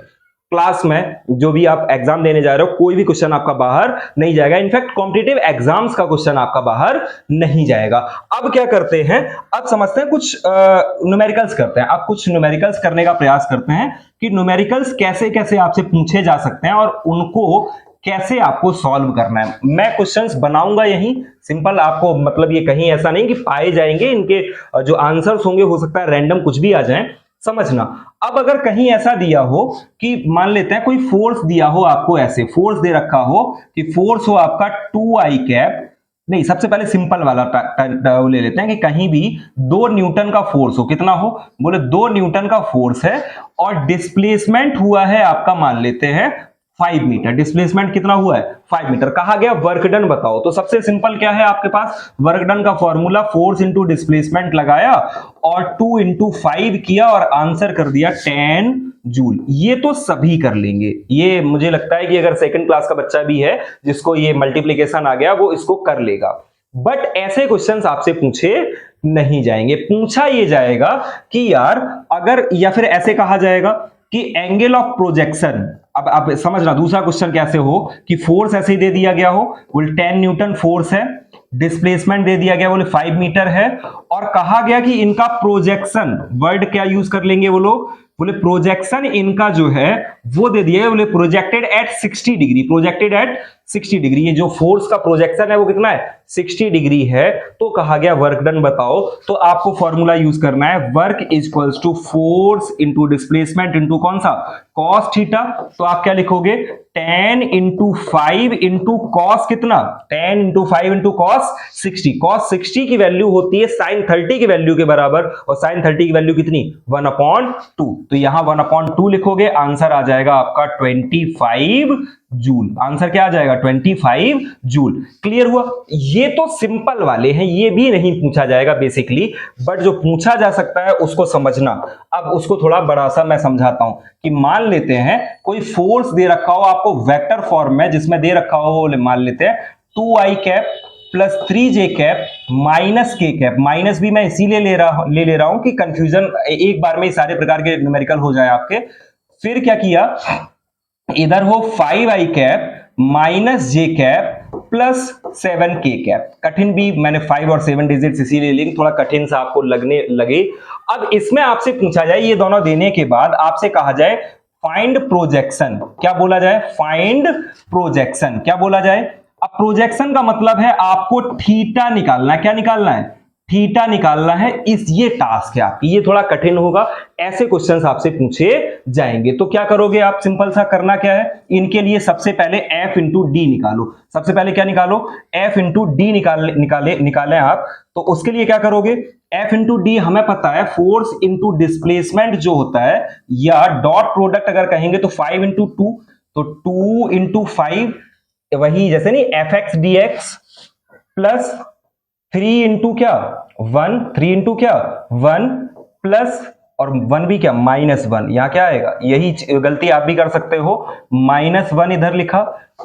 क्लास में, जो भी आप एग्जाम देने जा रहे हो, कोई भी क्वेश्चन आपका बाहर नहीं जाएगा। इनफैक्ट कॉम्पिटिटिव एग्जाम्स का क्वेश्चन आपका बाहर नहीं जाएगा। अब क्या करते हैं, अब समझते हैं, कुछ न्यूमेरिकल्स करते हैं। अब कुछ न्यूमेरिकल्स करने का प्रयास करते हैं कि न्यूमेरिकल्स कैसे कैसे आपसे पूछे जा सकते हैं और उनको कैसे आपको सॉल्व करना है। मैं क्वेश्चंस बनाऊंगा यही सिंपल, आपको मतलब ये कहीं ऐसा नहीं कि पाए जाएंगे, इनके जो आंसर्स होंगे हो सकता है रैंडम कुछ भी आ जाए, समझना। अब अगर कहीं ऐसा दिया हो कि मान लेते हैं कोई फोर्स दिया हो आपको, ऐसे फोर्स दे रखा हो कि फोर्स हो आपका 2i कैप, नहीं सबसे पहले सिंपल वाला ले लेते हैं कि कहीं भी 2 न्यूटन का फोर्स हो, कितना हो, बोले 2 न्यूटन का फोर्स है और डिस्प्लेसमेंट हुआ है आपका, मान लेते हैं 5 मीटर, डिस्प्लेसमेंट कितना हुआ है 5 मीटर। कहा गया वर्क डन बताओ, तो सबसे सिंपल क्या है आपके पास, वर्क डन का फॉर्मूला फोर्स इंटू डिस्प्लेसमेंट लगाया और 2 इंटू 5 किया और आंसर कर दिया 10 जूल। ये तो सभी कर लेंगे, ये मुझे लगता है कि अगर सेकंड क्लास का बच्चा भी है जिसको ये मल्टीप्लीकेशन आ गया वो इसको कर लेगा। बट ऐसे क्वेश्चंस आपसे पूछे नहीं जाएंगे, पूछा ये जाएगा कि यार अगर, या फिर ऐसे कहा जाएगा कि एंगल ऑफ प्रोजेक्शन। अब आप समझना दूसरा क्वेश्चन कैसे हो कि फोर्स ऐसे ही दे दिया गया हो, बोले 10 न्यूटन फोर्स है, डिस्प्लेसमेंट दे दिया गया बोले 5 मीटर है, और कहा गया कि इनका प्रोजेक्शन, वर्ड क्या यूज कर लेंगे वो लोग, बोले प्रोजेक्शन इनका जो है वो दे दिया है, बोले projected at 60 degree, projected at 60 degree. ये जो फोर्स का प्रोजेक्शन है वो कितना है, 60 डिग्री है। तो कहा गया वर्क डन बताओ, तो आपको फॉर्मूला यूज करना है, work is equals to force into displacement into कौन सा, कॉस थीटा। तो आप क्या लिखोगे, 10 इंटू 5 इंटू कॉस कितना, 10 इंटू 5 इंटू कॉस 60। कॉस 60 की वैल्यू होती है साइन 30 की वैल्यू के बराबर, और साइन 30 की वैल्यू कितनी, 1/2। तो यहां 1/2 लिखोगे, आंसर आ जाएगा आपका 25 जूल। आंसर क्या आ जाएगा, 25 जूल। क्लियर हुआ। ये तो सिंपल वाले हैं, ये भी नहीं पूछा जाएगा बेसिकली, बट जो पूछा जा सकता है उसको समझना। अब उसको थोड़ा बड़ा सा मैं समझाता हूं कि मान लेते हैं कोई फोर्स दे रखा हो आपको वेक्टर फॉर्म में, जिसमें दे रखा हो मान लेते हैं 2i cap plus 3j cap minus k cap. Minus भी मैं इसीलिए ले रहा हूं कि कंफ्यूजन एक बार में ही सारे प्रकार के न्यूमेरिकल हो जाए आपके। फिर क्या किया, इधर हो 5i cap minus j cap plus 7k cap. कठिन भी मैंने 5 और 7 डिजिट्स इसीलिए लिख, थोड़ा कठिन सा आपको लगने लगे। अब इसमें आपसे पूछा जाए, ये दोनों देने के बाद आपसे कहा जाए फाइंड प्रोजेक्शन। क्या बोला जाए, फाइंड प्रोजेक्शन। क्या बोला जाए, अब प्रोजेक्शन का मतलब है आपको थीटा निकालना है। क्या निकालना है, थीटा निकालना है। ये टास्क है आपकी, ये थोड़ा कठिन होगा, ऐसे क्वेश्चंस आपसे पूछे जाएंगे। तो क्या करोगे आप, सिंपल सा करना क्या है, इनके लिए सबसे पहले f इंटू डी निकालो। सबसे पहले क्या निकालो, f इंटू डी निकाले आप। तो उसके लिए क्या करोगे, f इंटू डी हमें पता है फोर्स इंटू डिस्प्लेसमेंट जो होता है, या डॉट प्रोडक्ट अगर कहेंगे तो 5 इंटू 2, तो 2 इंटू 5 वही जैसे नहीं F X D x plus 3 into क्या 1, 3 इंटू क्या 1 प्लस, और 1 भी क्या -1। यहां क्या आएगा, यही गलती आप भी कर सकते हो, -1 इधर लिखा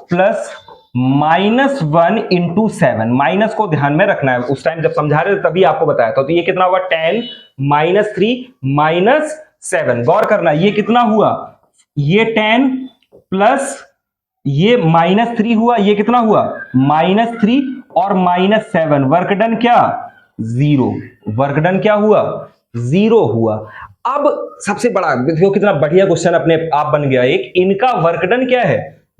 प्लस -1 इंटू 7। माइनस को ध्यान में रखना है, उस टाइम जब समझा रहे थे तभी आपको बताया था। तो ये कितना हुआ, 10 -3 -7। गौर करना, ये कितना हुआ, ये 10 प्लस ये -3 हुआ, ये कितना हुआ -3 और -7। वर्क डन क्या, 0। वर्क डन क्या हुआ, 0 हुआ। अब सबसे बड़ा देखो कितना बढ़िया क्वेश्चन अपने आप बन गया एक, इनका वर्क डन क्या है,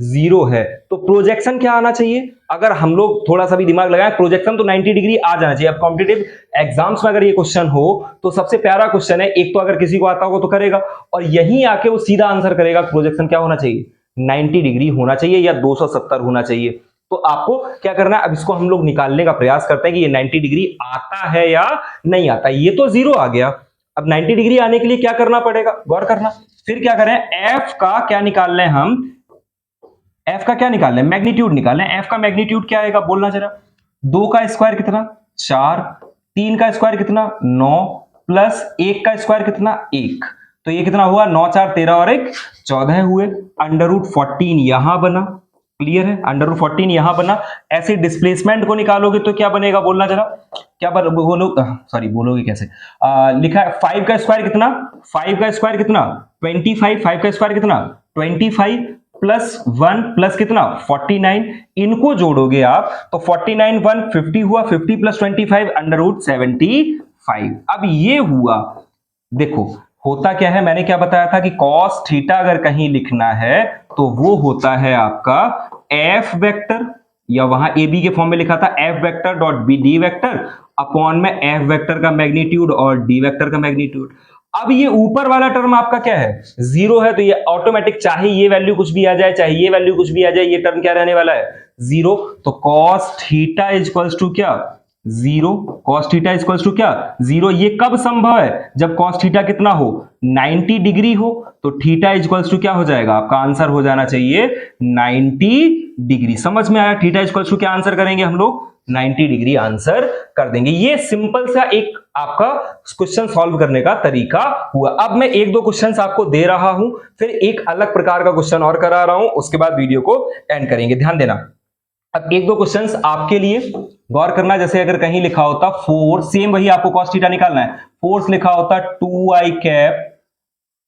0 है। तो प्रोजेक्शन क्या आना चाहिए, अगर हम लोग थोड़ा सा भी दिमाग लगाएं, प्रोजेक्शन तो 90 डिग्री आ जाना चाहिए। अब कॉम्पिटिटिव एग्जाम्स में अगर ये क्वेश्चन हो तो सबसे प्यारा क्वेश्चन है, एक तो अगर किसी को आता होगा तो करेगा, और यहीं आके वो सीधा आंसर करेगा प्रोजेक्शन क्या होना चाहिए, 90 डिग्री होना चाहिए या 270 होना चाहिए। तो आपको क्या करना है, अब इसको हम लोग निकालने का प्रयास करते हैं कि ये 90 डिग्री आता है या नहीं आता। ये तो 0 आ गया, अब 90 डिग्री आने के लिए क्या करना पड़ेगा, गौर करना। फिर क्या करें, एफ का क्या निकाल लें हम, एफ का क्या निकाल लें, मैग्नीट्यूड निकाल लें। एफ का मैग्नीट्यूड क्या आएगा, बोलना जरा। 2 का स्क्वायर कितना 4, 3 का स्क्वायर कितना 9, प्लस 1 का स्क्वायर कितना 1। तो ये कितना हुआ, 9 4 13 और 1 14 हुए। √14 यहां बना, क्लियर है, √14 यहां बना। ऐसे डिस्प्लेसमेंट को निकालोगे तो क्या बनेगा, बोलना जरा। क्या बोलोगे कैसे, लिखा है 5 का स्क्वायर कितना, 5 का स्क्वायर कितना 25, 5 का स्क्वायर कितना 25 प्लस 1 प्लस कितना 49। इनको जोड़ोगे आप तो 49 1 50 हुआ, 50 प्लस 25 √75। अब ये हुआ, देखो होता क्या है, मैंने क्या बताया था कि cos थीटा अगर कहीं लिखना है तो वो होता है आपका f वेक्टर, या वहां ए बी के फॉर्म में लिखा था f vector dot B D vector upon में f वेक्टर का मैग्नीट्यूड और d वेक्टर का मैग्नीट्यूड। अब ये ऊपर वाला टर्म आपका क्या है, 0 है, तो ये ऑटोमेटिक चाहे ये वैल्यू कुछ भी आ जाए, चाहे ये वैल्यू कुछ भी आ जाए, ये टर्म क्या रहने वाला है 0। तो cos theta is equals to क्या 0, cos theta is equals to क्या 0। ये कब संभव है, जब cos थीटा कितना हो 90 डिग्री हो। तो थीटा इज इक्वल्स टू क्या हो जाएगा, आपका आंसर हो जाना चाहिए 90 डिग्री। समझ में आया, थीटा इज इक्वल्स टू क्या आंसर करेंगे हम लोग, 90 डिग्री आंसर कर देंगे। ये सिंपल सा एक आपका क्वेश्चन सॉल्व करने का तरीका हुआ। अब मैं एक दो क्वेश्चंस आपको दे रहा हूं, फिर एक अलग प्रकार का क्वेश्चन और करा रहा हूं, उसके बाद वीडियो को एंड करेंगे, ध्यान देना। अब एक दो क्वेश्चंस आपके लिए, गौर करना। जैसे अगर कहीं लिखा होता फोर्स, सेम वही आपको cos थीटा निकालना है, फोर्स लिखा होता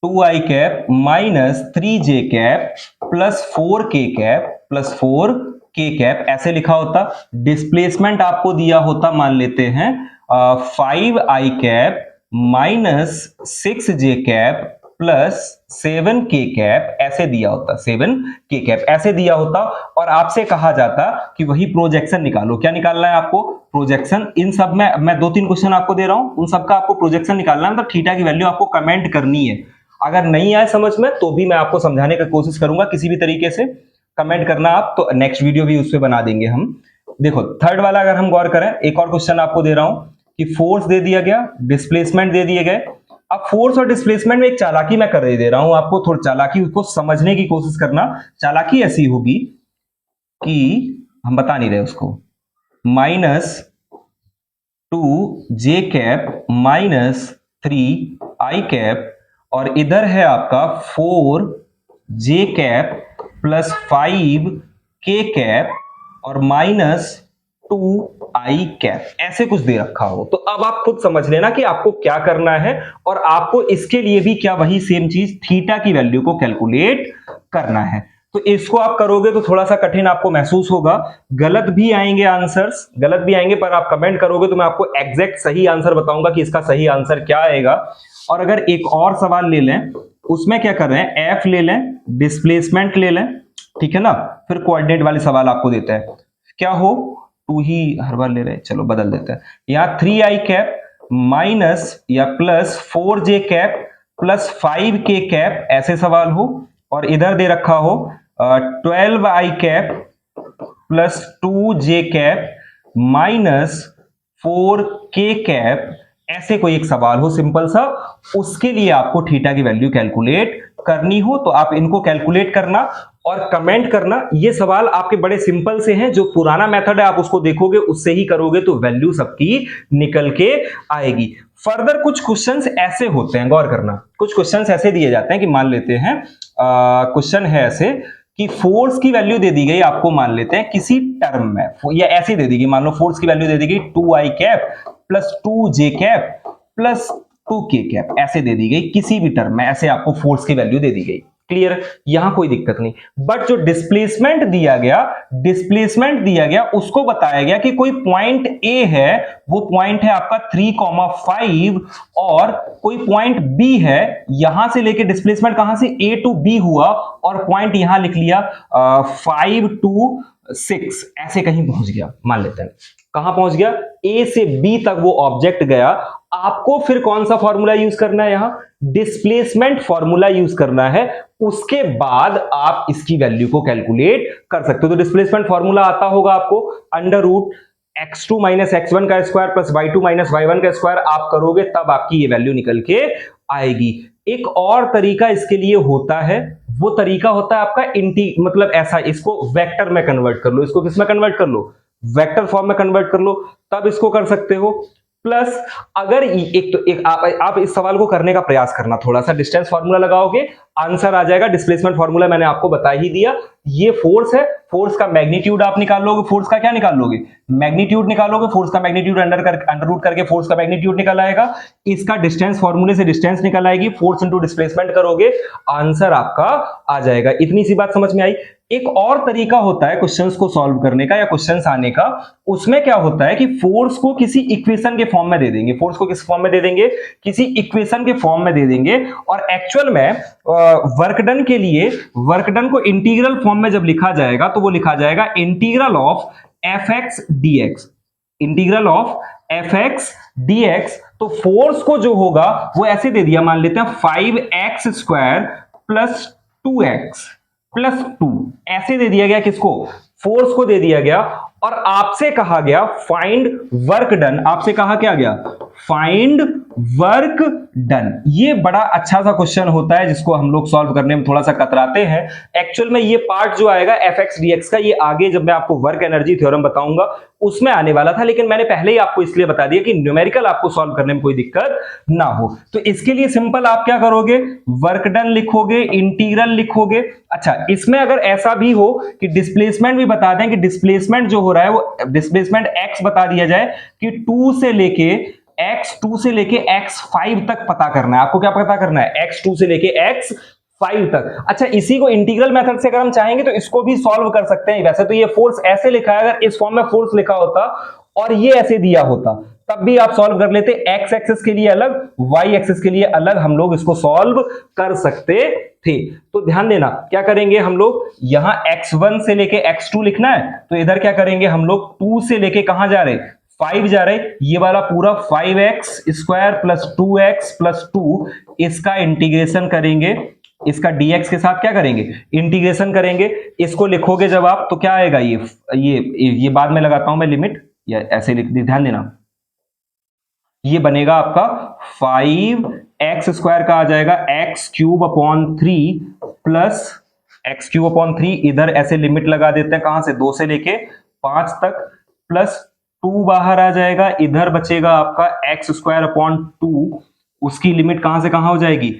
2i cap minus 3j cap plus 4k cap plus 4k cap, ऐसे लिखा होता। डिस्प्लेसमेंट आपको दिया होता, मान लेते हैं 5i cap minus 6j cap plus 7k cap ऐसे दिया होता, 7k कैप ऐसे दिया होता और आपसे कहा जाता कि वही प्रोजेक्शन निकालो। क्या निकालना है आपको? प्रोजेक्शन। इन सब में मैं 2-3 क्वेश्चन आपको दे रहा हूं, उन सबका आपको प्रोजेक्शन निकालना है, मतलब थीटा की वैल्यू आपको कमेंट करनी है। अगर नहीं आए समझ में तो भी मैं आपको समझाने की कोशिश करूंगा किसी भी तरीके से, कमेंट करना आप, तो नेक्स्ट वीडियो भी उस पर बना देंगे हम। देखो थर्ड वाला अगर हम गौर करें, एक और क्वेश्चन आपको दे रहा हूं कि फोर्स दे दिया गया, डिस्प्लेसमेंट दे दिए गए। अब फोर्स और डिस्प्लेसमेंट में एक चालाकी मैं कर दे रहा हूं आपको, थोड़ी चालाकी उसको समझने की कोशिश करना। चालाकी ऐसी होगी कि हम बता नहीं रहे उसको, -2j कैप -3i कैप और इधर है आपका 4j cap plus 5k cap और -2i कैप, ऐसे कुछ दे रखा हो। तो अब आप खुद समझ लेना कि आपको क्या करना है और आपको इसके लिए भी क्या वही सेम चीज थीटा की वैल्यू को कैलकुलेट करना है। तो इसको आप करोगे तो थोड़ा सा कठिन आपको महसूस होगा, गलत भी आएंगे आंसर्स, गलत भी आएंगे, पर आप कमेंट करोगे तो मैं आपको एग्जैक्ट सही आंसर बताऊंगा कि इसका सही आंसर क्या आएगा। और अगर एक और सवाल ले लें, उसमें क्या कर रहे हैं, एफ ले लें, डिस्प्लेसमेंट ले लें, ठीक है ना, फिर कोऑर्डिनेट वाले सवाल आपको देता है, क्या हो, 2 ही हर बार ले रहे हैं, चलो बदल देते हैं, यहां 3i कैप माइनस या plus 4j cap plus 5k cap ऐसे सवाल हो, और इधर दे रखा हो 12i cap plus 2j cap minus 4k cap, ऐसे कोई एक सवाल हो सिंपल सा, उसके लिए आपको थीटा की वैल्यू कैलकुलेट करनी हो तो आप इनको कैलकुलेट करना और कमेंट करना। ये सवाल आपके बड़े सिंपल से हैं, जो पुराना मेथड है आप उसको देखोगे, उससे ही करोगे तो वैल्यू सबकी निकल के आएगी। फर्दर कुछ क्वेश्चंस ऐसे होते हैं, गौर करना, कुछ क्वेश्चंस ऐसे दिए जाते हैं कि मान लेते हैं क्वेश्चन है ऐसे कि फोर्स की वैल्यू दे दी गई आपको, मान लेते हैं किसी टर्म में, या ऐसे दे दी गई, मान लो फोर्स की वैल्यू दे दी गई 2i cap plus 2j cap plus 2k cap, ऐसे दे दी गई किसी भी टर्म में, ऐसे आपको फोर्स की वैल्यू दे दी गई, क्लियर, यहां कोई दिक्कत नहीं। बट जो डिस्प्लेसमेंट दिया गया, डिस्प्लेसमेंट दिया गया उसको बताया गया कि कोई पॉइंट ए है, वो पॉइंट है आपका 3,5 और कोई पॉइंट बी है, यहां से लेके डिस्प्लेसमेंट कहां से ए टू बी हुआ और पॉइंट यहां लिख लिया 5 to 6, ऐसे कहीं पहुंच गया, मान लेते हैं कहां पहुंच गया, ए से बी तक वो ऑब्जेक्ट गया। आपको फिर कौन सा फॉर्मूला यूज करना है, यहां डिस्प्लेसमेंट फॉर्मूला यूज करना है, उसके बाद आप इसकी वैल्यू को कैलकुलेट कर सकते हो। तो डिस्प्लेसमेंट फॉर्मूला आता होगा आपको, under root x2 minus x1 का square plus y2 minus y1 का स्क्वायर, आप करोगे तब आपकी ये वैल्यू निकल के आएगी। एक और तरीका इसके लिए होता है, वो तरीका होता है आपका मतलब ऐसा, इसको वेक्टर में कन्वर्ट कर लो, इसको किस में कन्वर्ट कर लो, वेक्टर फॉर्म में कन्वर्ट कर लो, तब इसको कर सकते हो। प्लस अगर आप इस सवाल को करने का प्रयास करना, थोड़ा सा डिस्टेंस फार्मूला लगाओगे आंसर आ जाएगा। डिस्प्लेसमेंट फार्मूला मैंने आपको बता ही दिया, ये फोर्स है, फोर्स का मैग्नीट्यूड आप निकाल लोगे, फोर्स का क्या निकाल लोगे, मैग्नीट्यूड निकालोगे, फोर्स का मैग्नीट्यूड अंडर रूट करके फोर्स का मैग्नीट्यूड निकल आएगा, इसका डिस्टेंस फार्मूले से डिस्टेंस निकल आएगी, फोर्स इंटू डिस्प्लेसमेंट करोगे, आंसर आपका आ जाएगा। इतनी सी बात समझ में आई। एक और तरीका होता है क्वेश्चंस को सॉल्व करने का या क्वेश्चंस आने का, उसमें क्या होता है कि फोर्स को किसी इक्वेशन के फॉर्म में दे देंगे, फोर्स को किस फॉर्म में दे देंगे, किसी इक्वेशन के फॉर्म में दे देंगे, और एक्चुअल में वर्क डन के लिए वर्क डन को इंटीग्रल फॉर्म में जब लिखा जाएगा तो वो लिखा जाएगा integral of F X D x, integral of F X D x. तो फोर्स को जो होगा वो ऐसे दे दिया, मान लेते हैं 5x square plus 2x plus 2, ऐसे दे दिया गया, किसको, फोर्स को दे दिया गया, और आपसे कहा गया फाइंड वर्क डन, आपसे कहा क्या गया, फाइंड वर्क डन। ये बड़ा अच्छा सा क्वेश्चन होता है जिसको हम लोग सॉल्व करने में थोड़ा सा कतराते हैं। एक्चुअल में ये पार्ट जो आएगा एफ एक्स डी एक्स का, ये आगे जब मैं आपको वर्क एनर्जी थ्योरम बताऊंगा उसमें आने वाला था, लेकिन मैंने पहले ही आपको इसलिए बता दिया कि न्यूमेरिकल आपको सॉल्व करने में कोई दिक्कत ना हो। तो इसके लिए सिंपल आप क्या करोगे, वर्क डन लिखोगे, इंटीग्रल लिखोगे। अच्छा, इसमें अगर ऐसा भी हो कि डिस्प्लेसमेंट भी बता दें कि डिस्प्लेसमेंट जो हो रहा है वो डिस्प्लेसमेंट x बता दिया जाए कि 2 से लेके x5 तक पता करना है आपको। क्या पता करना है, x2 से लेके x5 तक। अच्छा, इसी को इंटीग्रल मेथड से अगर हम चाहेंगे तो इसको भी सॉल्व कर सकते हैं। वैसे तो ये फोर्स ऐसे लिखा है, अगर इस फॉर्म में फोर्स लिखा होता और ये ऐसे दिया होता तब भी आप सॉल्व कर लेते, एक्स एक्सिस के लिए अलग, वाई एक्सिस के लिए अलग हम लोग इसको सॉल्व कर सकते थे। तो ध्यान देना, क्या करेंगे हम लोग, यहां x1 से लेके x2 लिखना है, तो इधर क्या करेंगे हम लोग, 2 से लेके कहां जा रहे, 5 जा रहे, ये वाला पूरा 5x square plus 2x plus 2, इसका इंटीग्रेशन करेंगे, इसका dx के साथ क्या करेंगे, इंटीग्रेशन करेंगे। इसको लिखोगे जब आप, तो क्या आएगा, ये बाद में लगाता हूं मैं लिमिट, या ऐसे लिख, ध्यान देना, ये बनेगा आपका 5x स्क्वायर का आ जाएगा x cube upon 3 plus x cube upon 3, इधर ऐसे लिमिट लगा देते हैं, कहां से, 2 से लेके 5 तक, प्लस 2 बाहर आ जाएगा, इधर बचेगा आपका एक्स स्क्वायर अपॉन 2, उसकी लिमिट कहां से कहां हो जाएगी,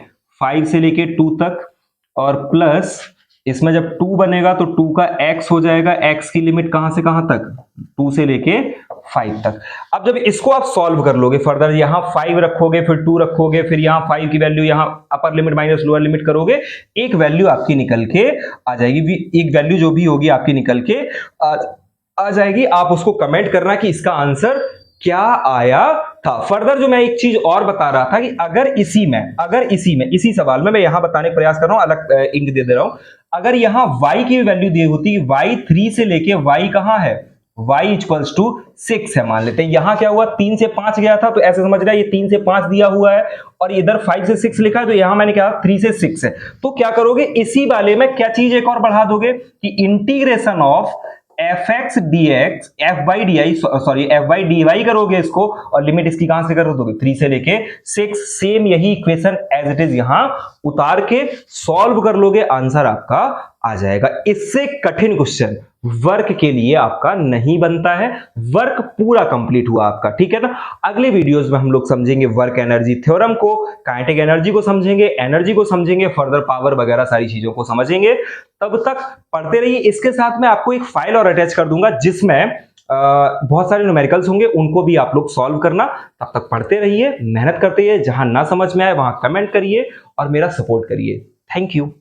5 से लेके 2 तक, और प्लस इसमें जब 2 बनेगा तो 2 का x हो जाएगा, x की लिमिट कहां से कहां तक, 2 से लेके 5 तक। अब जब इसको आप सॉल्व कर लोगे फर्दर, यहां 5 रखोगे, फिर 2 रखोगे, फिर यहां 5 की वैल्यू यहां upper limit minus lower limit करोगे, एक वैल्यू आपकी निकल के आ जाएगी, एक वैल्यू जो भी होगी आपकी निकल के आ जाएगी। आप उसको कमेंट करना कि इसका आंसर क्या आया था। फर्दर जो मैं एक चीज और बता रहा था कि अगर इसी सवाल में मैं यहां बताने का प्रयास कर रहा हूं, अलग इंक दे दे रहा हूं, अगर यहां y की वैल्यू दी होती, y 3 से लेके y कहां है, y इक्वल्स टू 6 है, मान लेते हैं। यहां क्या हुआ, 3 से 5 गया था, तो ऐसे समझ रहा है ये 3 से 5 दिया हुआ है, और इधर 5 से 6 लिखा है, तो यहां मैंने क्या, 3 से 6 है। तो क्या करोगे, इसी वाले में क्या चीज एक और बढ़ा दोगे कि integration of F X D X, F by D I, sorry F by D Y करोगे इसको, और लिमिट इसकी कहां से कर दोगे, 3 से लेके 6, सेम यही इक्वेशन एज इट इज यहां उतार के सॉल्व कर लोगे, आंसर आपका आ जाएगा। इससे कठिन क्वेश्चन वर्क के लिए आपका नहीं बनता है, वर्क पूरा कंप्लीट हुआ आपका, ठीक है ना। अगले वीडियोस में हम लोग समझेंगे वर्क एनर्जी थ्योरम को, काइनेटिक एनर्जी को समझेंगे, एनर्जी को समझेंगे, फर्दर पावर वगैरह सारी चीजों को समझेंगे। तब तक पढ़ते रहिए। इसके साथ मैं आपको एक फाइल और अटैच कर दूंगा जिसमें बहुत सारे न्यूमेरिकल्स होंगे, उनको भी आप लोग सॉल्व करना। तब तक पढ़ते रहिए, मेहनत करते रहिए, जहां ना समझ में आए वहां कमेंट करिए और मेरा सपोर्ट करिए। Thank you.